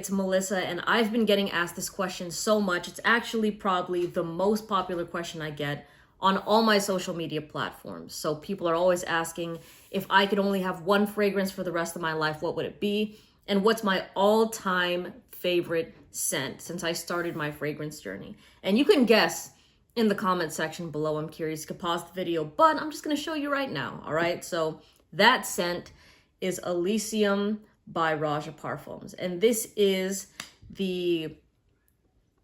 It's Melissa, and I've been getting asked this question so much. It's actually probably the most popular question I get on all my social media platforms. So people are always asking, if I could only have one fragrance for the rest of my life, what would it be? And what's my all-time favorite scent since I started my fragrance journey? And you can guess in the comment section below. I'm curious. You can pause the video, but I'm just going to show you right now. All right. So that scent is Elysium by Raja Parfums. And this is the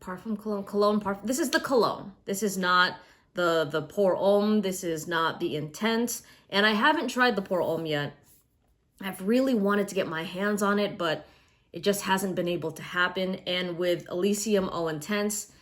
cologne. This is the cologne. This is not the Pour Homme. This is not the Intense. And I haven't tried the Pour Homme yet. I've really wanted to get my hands on it, but it just hasn't been able to happen. And with Elysium Eau Intense,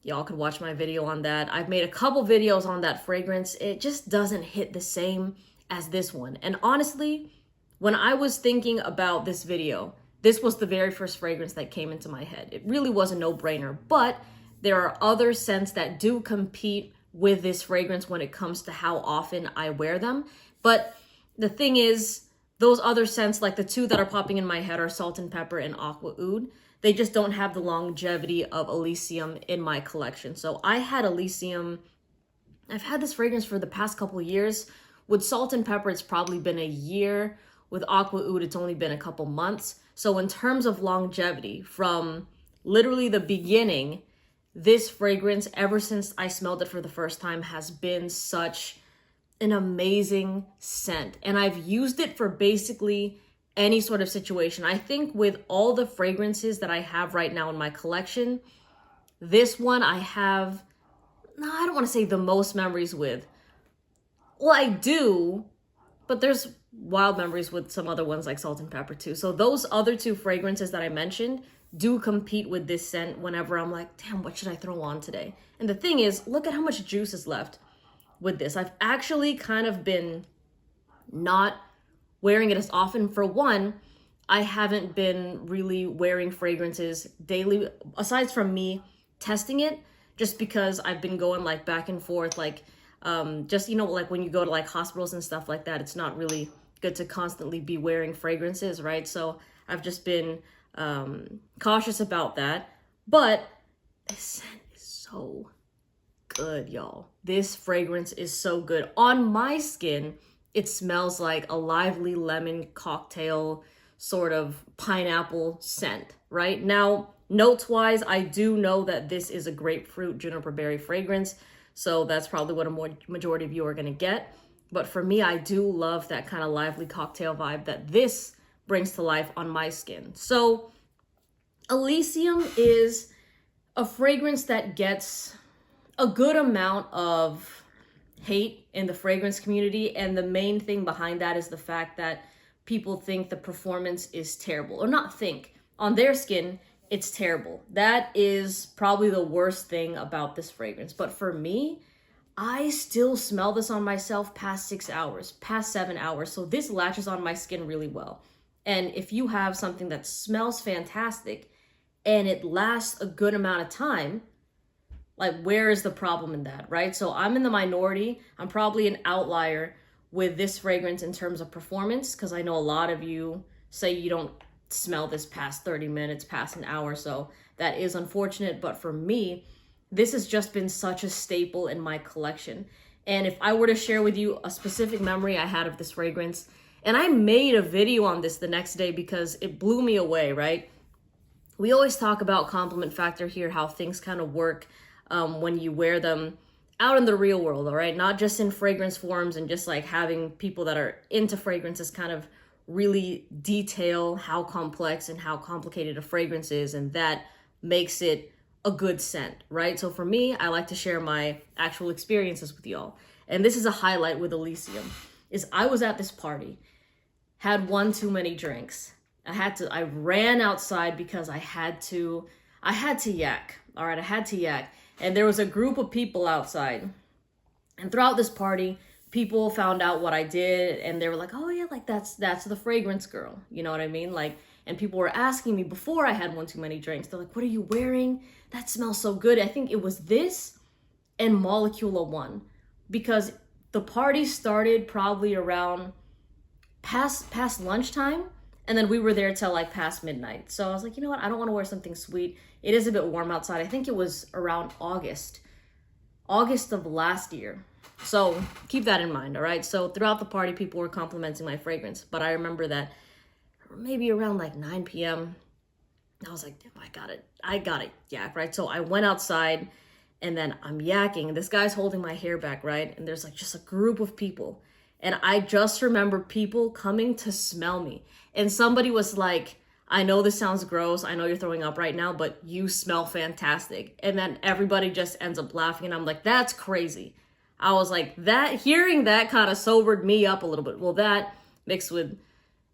y'all could watch my video on that. I've made a couple videos on that fragrance. It just doesn't hit the same as this one. And honestly, when I was thinking about this video, this was the very first fragrance that came into my head. It really was a no-brainer, but there are other scents that do compete with this fragrance when it comes to how often I wear them. But the thing is, those other scents, like the two that are popping in my head, are Salt and Pepper and Aqua Oud. They just don't have the longevity of Elysium in my collection. So I had Elysium, I've had this fragrance for the past couple of years. With Salt and Pepper, it's probably been a year. With Aqua Oud, it's only been a couple months. So in terms of longevity, from literally the beginning, this fragrance, ever since I smelled it for the first time, has been such an amazing scent. And I've used it for basically any sort of situation. I think with all the fragrances that I have right now in my collection, this one I have, no, I don't want to say the most memories with. Well, I do, but there's wild memories with some other ones like Salt and Pepper too. So those other two fragrances that I mentioned do compete with this scent whenever I'm like, damn, what should I throw on today? And the thing is, look at how much juice is left with this. I've actually kind of been not wearing it as often. For one, I haven't been really wearing fragrances daily, aside from me testing it, just because I've been going like back and forth, like just, you know, like when you go to like hospitals and stuff like that, it's not really good to constantly be wearing fragrances, right? So I've just been cautious about that. But this scent is so good, y'all. This fragrance is so good. On my skin, it smells like a lively lemon cocktail, sort of pineapple scent, right? Now, notes-wise, I do know that this is a grapefruit juniper berry fragrance, so that's probably what a majority of you are gonna get. But for me, I do love that kind of lively cocktail vibe that this brings to life on my skin. So Elysium is a fragrance that gets a good amount of hate in the fragrance community. And the main thing behind that is the fact that people think the performance is terrible. Or not think, on their skin, it's terrible. That is probably the worst thing about this fragrance. But for me, I still smell this on myself past 6 hours, past 7 hours. So this latches on my skin really well. And if you have something that smells fantastic and it lasts a good amount of time, like, where is the problem in that, right? So I'm in the minority. I'm probably an outlier with this fragrance in terms of performance, because I know a lot of you say you don't smell this past 30 minutes, past an hour. So that is unfortunate. But for me, this has just been such a staple in my collection. And if I were to share with you a specific memory I had of this fragrance, and I made a video on this the next day because it blew me away, right? We always talk about compliment factor here, how things kind of work when you wear them out in the real world, all right? Not just in fragrance forums and just like having people that are into fragrances kind of really detail how complex and how complicated a fragrance is, and that makes it a good scent, right? So for me, I like to share my actual experiences with y'all. And this is a highlight with Elysium, is I was at this party, had one too many drinks. I ran outside because I had to yak, all right? I had to yak. And there was a group of people outside. And throughout this party, people found out what I did, and they were like, oh yeah, like that's the fragrance girl. You know what I mean? Like, and people were asking me before I had one too many drinks. They're like, what are you wearing? That smells so good. I think it was this and Molecula 1, because the party started probably around past lunchtime, And then we were there till like past midnight. So I was like, you know what? I don't want to wear something sweet. It is a bit warm outside. I think it was around August of last year. So keep that in mind, all right? So throughout the party, people were complimenting my fragrance. But I remember that maybe around like 9 p.m., I was like, damn, I got it, yak, right? So I went outside and then I'm yakking. This guy's holding my hair back, right? And there's like just a group of people. And I just remember people coming to smell me. And somebody was like, I know this sounds gross. I know you're throwing up right now, but you smell fantastic. And then everybody just ends up laughing. And I'm like, that's crazy. I was like, hearing that kind of sobered me up a little bit. Well, that mixed with,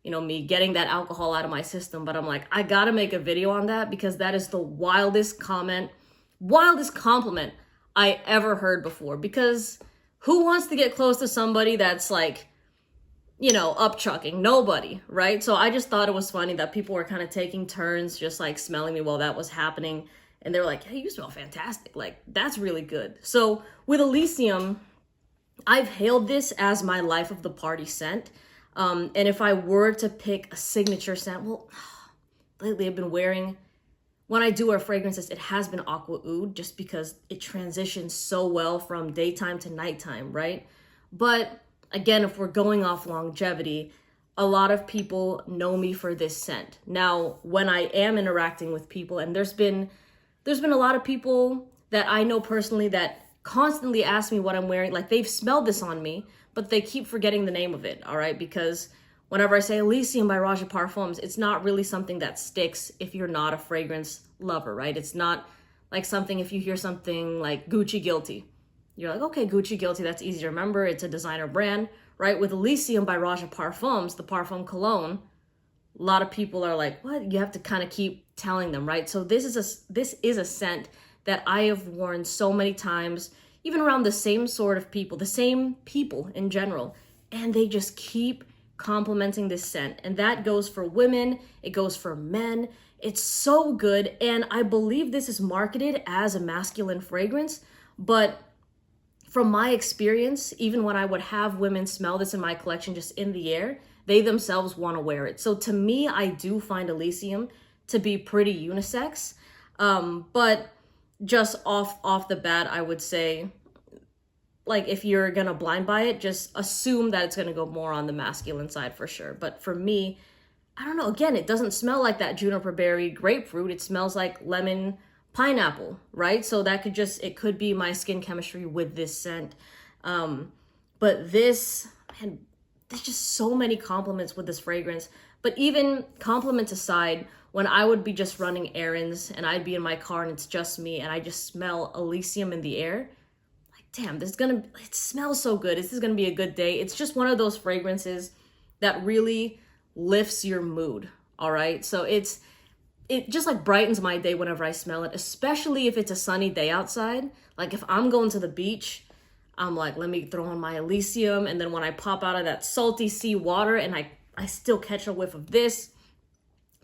me getting that alcohol out of my system. But I'm like, I gotta make a video on that because that is the wildest compliment I ever heard before. Because who wants to get close to somebody that's like, up chucking? Nobody, right? So I just thought it was funny that people were kind of taking turns just like smelling me while that was happening. And they were like, hey, you smell fantastic. Like, that's really good. So with Elysium, I've hailed this as my life of the party scent. And if I were to pick a signature scent, well, lately I've been wearing, when I do wear fragrances, it has been Aqua Oud just because it transitions so well from daytime to nighttime, right? But again, if we're going off longevity, a lot of people know me for this scent. Now, when I am interacting with people, and there's been a lot of people that I know personally that constantly ask me what I'm wearing. Like, they've smelled this on me, but they keep forgetting the name of it, all right? Because whenever I say Elysium by Raja Parfums, it's not really something that sticks if you're not a fragrance lover, right? It's not like something, if you hear something like Gucci Guilty, you're like, okay, Gucci Guilty, that's easy to remember. It's a designer brand, right? With Elysium by Raja Parfums, the Parfum Cologne, a lot of people are like, what? You have to kind of keep telling them, right? So this is a scent that I have worn so many times, even around the same sort of people, the same people in general, and they just keep complimenting this scent. And that goes for women, it goes for men. It's so good, and I believe this is marketed as a masculine fragrance, but from my experience, even when I would have women smell this in my collection just in the air, they themselves want to wear it. So to me, I do find Elysium to be pretty unisex, but just off the bat, I would say, like, if you're gonna blind buy it, just assume that it's gonna go more on the masculine side for sure. But for me, I don't know, again, it doesn't smell like that juniper berry grapefruit. It smells like lemon pineapple, right? So it could be my skin chemistry with this scent. But this, man, there's just so many compliments with this fragrance. But even compliments aside, when I would be just running errands and I'd be in my car and it's just me and I just smell Elysium in the air, like, damn, it smells so good. This is gonna be a good day. It's just one of those fragrances that really lifts your mood, all right? So it just like brightens my day whenever I smell it, especially if it's a sunny day outside. Like if I'm going to the beach, I'm like, let me throw on my Elysium. And then when I pop out of that salty sea water and I still catch a whiff of this,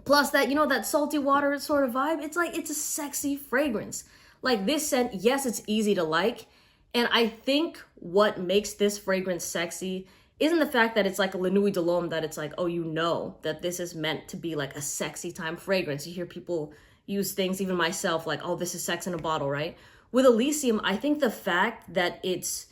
plus that, that salty water sort of vibe, it's a sexy fragrance. Like this scent, yes, it's easy to like. And I think what makes this fragrance sexy isn't the fact that it's like a La Nuit de l'Homme, that it's like, oh, that this is meant to be like a sexy time fragrance. You hear people use things, even myself, like, oh, this is sex in a bottle, right? With Elysium, I think the fact that it's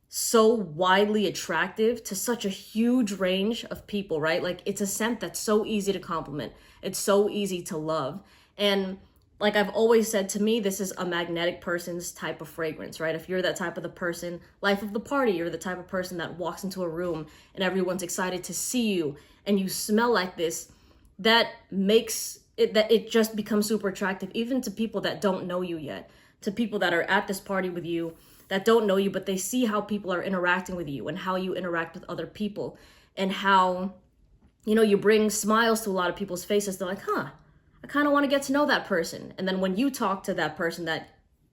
so widely attractive to such a huge range of people, right? Like it's a scent that's so easy to compliment. It's so easy to love. And like I've always said, to me, this is a magnetic person's type of fragrance, right? If you're that type of the person, life of the party, you're the type of person that walks into a room and everyone's excited to see you and you smell like this, that makes it, that it just becomes super attractive, even to people that don't know you yet, to people that are at this party with you that don't know you, but they see how people are interacting with you and how you interact with other people and how, you bring smiles to a lot of people's faces. They're like, huh, I kind of want to get to know that person. And then when you talk to that person that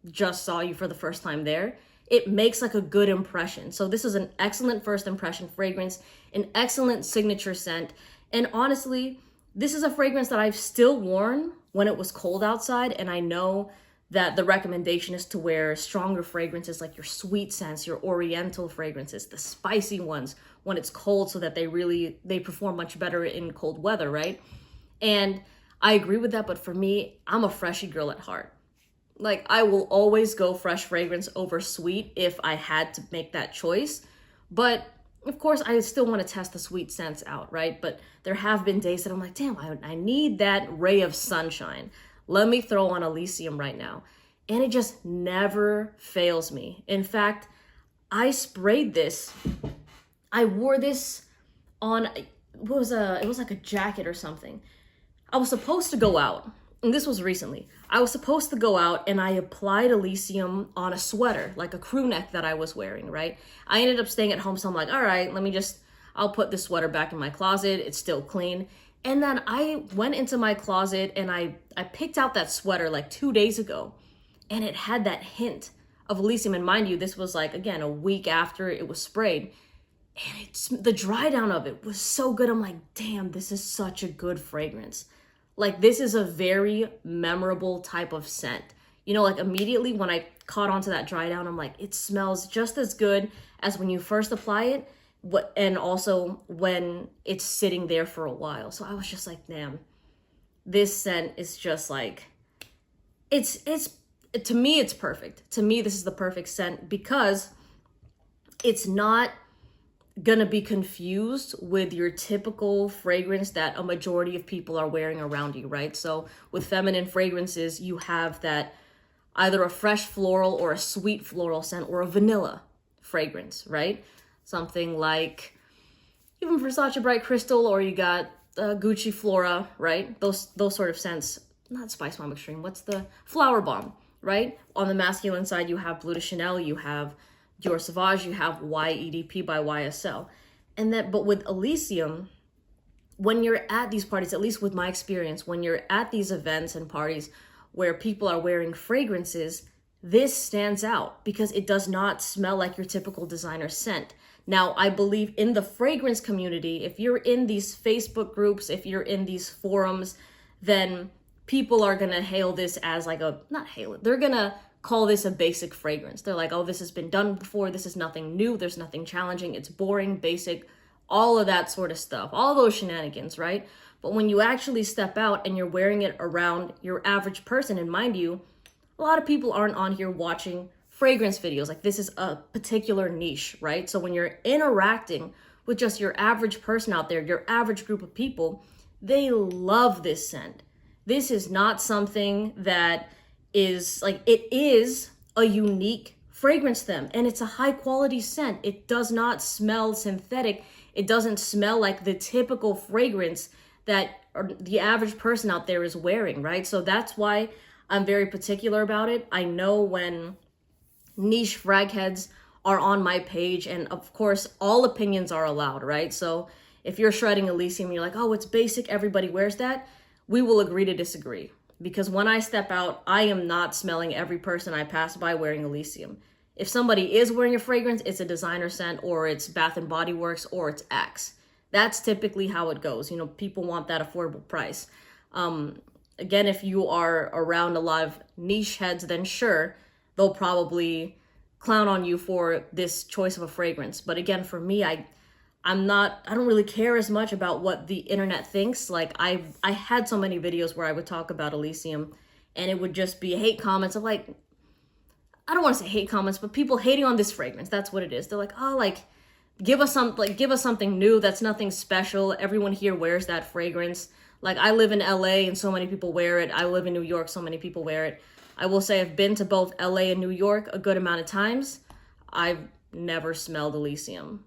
just saw you for the first time there, it makes like a good impression. So this is an excellent first impression fragrance, an excellent signature scent. And honestly, this is a fragrance that I've still worn when it was cold outside. And I know that the recommendation is to wear stronger fragrances like your sweet scents, your oriental fragrances, the spicy ones, when it's cold so that they perform much better in cold weather, right? And I agree with that, but for me, I'm a freshy girl at heart. Like, I will always go fresh fragrance over sweet if I had to make that choice. But of course, I still want to test the sweet scents out, right? But there have been days that I'm like, damn, I need that ray of sunshine. Let me throw on Elysium right now. And it just never fails me. In fact, I sprayed this. I wore this on, it was like a jacket or something. I was supposed to go out, and this was recently. I was supposed to go out and I applied Elysium on a sweater, like a crew neck that I was wearing, right? I ended up staying at home, so I'm like, all right, I'll put this sweater back in my closet. It's still clean. And then I went into my closet and I picked out that sweater like 2 days ago, and it had that hint of Elysium. And mind you, this was like, again, a week after it was sprayed. And the dry down of it was so good. I'm like, damn, this is such a good fragrance. Like, this is a very memorable type of scent. You know, like immediately when I caught onto that dry down, I'm like, it smells just as good as when you first apply it, and also when it's sitting there for a while. So I was just like, damn, this scent is just like, it's to me, it's perfect. To me, this is the perfect scent because it's not gonna be confused with your typical fragrance that a majority of people are wearing around you, right? So with feminine fragrances, you have that either a fresh floral or a sweet floral scent or a vanilla fragrance, right? Something like even Versace Bright Crystal, or you got Gucci Flora, right? Those sort of scents. Not Spice Bomb Extreme. What's the Flower Bomb, right? On the masculine side, you have Bleu de Chanel, you have Dior Sauvage, you have YEDP by YSL. But with Elysium, when you're at these parties, at least with my experience, when you're at these events and parties where people are wearing fragrances, this stands out because it does not smell like your typical designer scent. Now, I believe in the fragrance community, if you're in these Facebook groups, if you're in these forums, then people are gonna hail this as like they're gonna call this a basic fragrance. They're like, oh, this has been done before. This is nothing new. There's nothing challenging. It's boring, basic, all of that sort of stuff, all those shenanigans, right? But when you actually step out and you're wearing it around your average person, and mind you, a lot of people aren't on here watching fragrance videos. Like, this is a particular niche, right? So when you're interacting with just your average person out there, your average group of people, they love this scent. This is not something that is like, it is a unique fragrance to them, and it's a high quality scent. It does not smell synthetic. It doesn't smell like the typical fragrance that the average person out there is wearing, right? So that's why I'm very particular about it. I know when niche frag heads are on my page, and of course all opinions are allowed, right? So if you're shredding Elysium and you're like, oh, it's basic, everybody wears that, we will agree to disagree. Because when I step out, I am not smelling every person I pass by wearing Elysium. If somebody is wearing a fragrance, it's a designer scent, or it's Bath and Body Works, or it's Axe. That's typically how it goes. You know, people want that affordable price. Again, if you are around a lot of niche heads, then sure, they'll probably clown on you for this choice of a fragrance. But again, for me, I don't really care as much about what the internet thinks. Like, I had so many videos where I would talk about Elysium and it would just be hate comments of like, I don't want to say hate comments, but people hating on this fragrance. That's what it is. They're like, oh, like, give us something new. That's nothing special. Everyone here wears that fragrance. Like, I live in LA and so many people wear it. I live in New York, so many people wear it. I will say I've been to both LA and New York a good amount of times. I've never smelled Elysium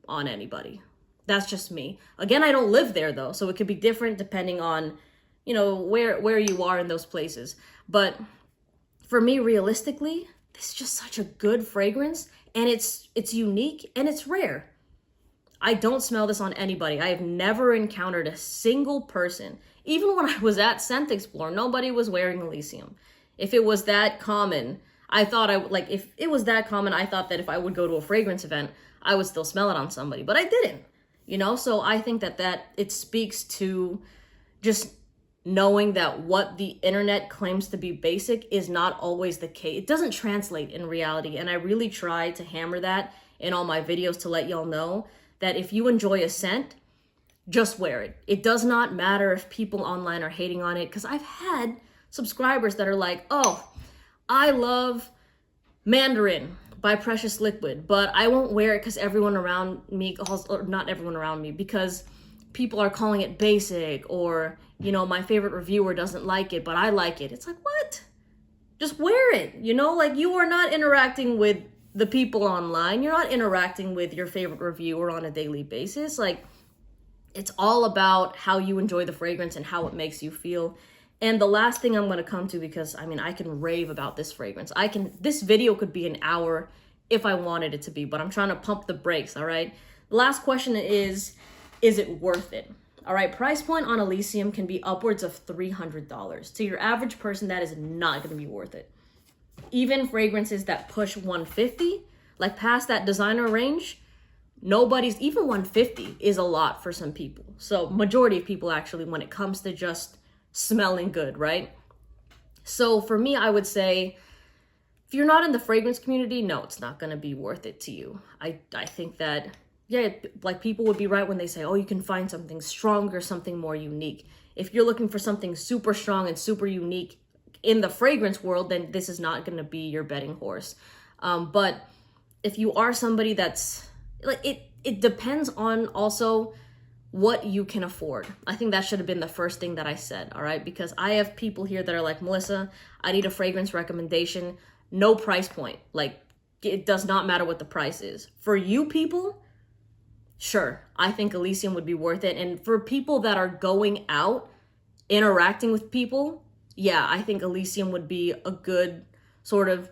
on anybody. That's just me. Again, I don't live there though, so it could be different depending on, you know, where you are in those places. But for me, realistically, this is just such a good fragrance, and it's unique and it's rare. I don't smell this on anybody. I have never encountered a single person, even when I was at Scent Explore, nobody was wearing Elysium. If it was that common, I thought if it was that common, I thought that if I would go to a fragrance event, I would still smell it on somebody, but I didn't, you know? So I think that it speaks to just knowing that what the internet claims to be basic is not always the case. It doesn't translate in reality. And I really try to hammer that in all my videos to let y'all know that if you enjoy a scent, just wear it. It does not matter if people online are hating on it, because I've had subscribers that are like, oh, I love Mandarin by Precious Liquid, but I won't wear it because everyone around me, or not everyone around me, because people are calling it basic, or, you know, my favorite reviewer doesn't like it, but I like it. It's like, what? Just wear it, you know? Like, you are not interacting with the people online. You're not interacting with your favorite reviewer on a daily basis. Like, it's all about how you enjoy the fragrance and how it makes you feel. And the last thing I'm going to come to, because I mean, I can rave about this fragrance. This video could be an hour if I wanted it to be, but I'm trying to pump the brakes, all right? The last question is it worth it? All right, price point on Elysium can be upwards of $300. To your average person, that is not going to be worth it. Even fragrances that push $150, like past that designer range, even $150 is a lot for some people. So majority of people actually, when it comes to just smelling good, right? So for me, I would say, if you're not in the fragrance community, no, it's not going to be worth it to you. I think that, yeah, like people would be right when they say, oh, you can find something stronger, something more unique. If you're looking for something super strong and super unique in the fragrance world, then this is not going to be your betting horse. But if you are somebody that's like, it depends on also what you can afford. I think that should have been the first thing that I said, all right? Because I have people here that are like, Melissa, I need a fragrance recommendation, no price point. Like, it does not matter what the price is. For you people, sure, I think Elysium would be worth it. And for people that are going out, interacting with people, yeah, I think Elysium would be a good sort of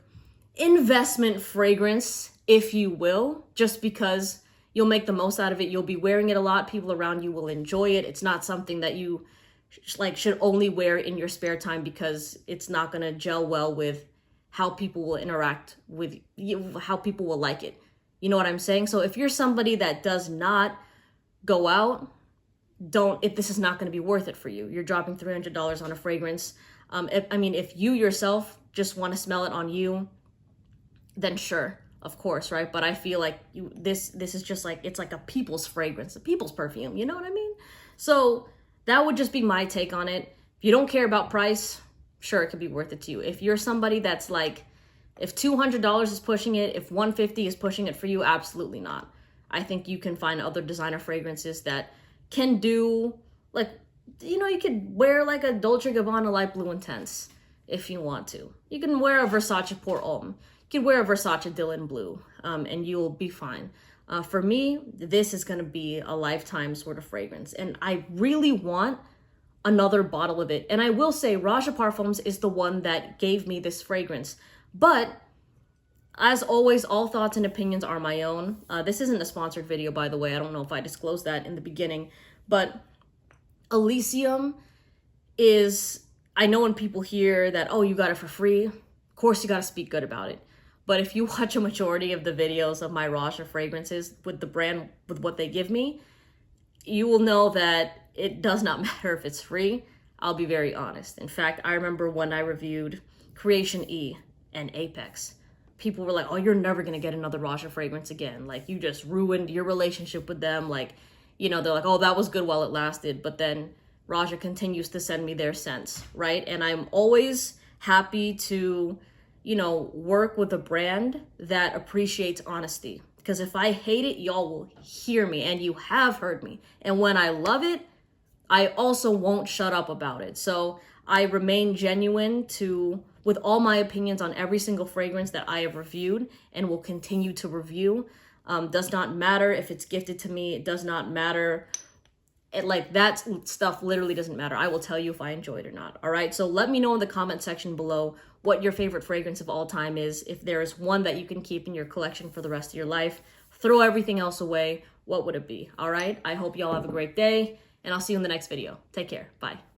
investment fragrance, if you will, just because you'll make the most out of it. You'll be wearing it a lot. People around you will enjoy it. It's not something that you should only wear in your spare time, because it's not going to gel well with how people will interact with you, how people will like it. You know what I'm saying? So if you're somebody that does not go out, if this is not going to be worth it for you. You're dropping $300 on a fragrance. If you yourself just want to smell it on you, then sure, of course, right? But I feel like this is just like, it's like a people's fragrance, a people's perfume, you know what I mean? So that would just be my take on it. If you don't care about price, sure, it could be worth it to you. If you're somebody that's like, if $200 is pushing it, if $150 is pushing it for you, absolutely not. I think you can find other designer fragrances that can do, like, you know, you could wear like a Dolce & Gabbana Light Blue Intense if you want to. You can wear a Versace Pour Homme. You can wear a Versace Dylan Blue, and you'll be fine. For me, this is going to be a lifetime sort of fragrance, and I really want another bottle of it. And I will say Raja Parfums is the one that gave me this fragrance. But as always, all thoughts and opinions are my own. This isn't a sponsored video, by the way. I don't know if I disclosed that in the beginning, but Elysium is, I know when people hear that, oh, you got it for free, of course you got to speak good about it. But if you watch a majority of the videos of my Raja fragrances with the brand, with what they give me, you will know that it does not matter if it's free. I'll be very honest. In fact, I remember when I reviewed Creation E and Apex, people were like, oh, you're never going to get another Raja fragrance again. Like, you just ruined your relationship with them. Like, you know, they're like, oh, that was good while it lasted. But then Raja continues to send me their scents, right? And I'm always happy to, you know, work with a brand that appreciates honesty. Because if I hate it, y'all will hear me, and you have heard me. And when I love it, I also won't shut up about it. So I remain genuine with all my opinions on every single fragrance that I have reviewed and will continue to review. Does not matter if it's gifted to me. It does not matter. That stuff literally doesn't matter. I will tell you if I enjoy it or not. All right. So let me know in the comment section below what your favorite fragrance of all time is. If there is one that you can keep in your collection for the rest of your life, throw everything else away, what would it be? All right. I hope y'all have a great day, and I'll see you in the next video. Take care. Bye.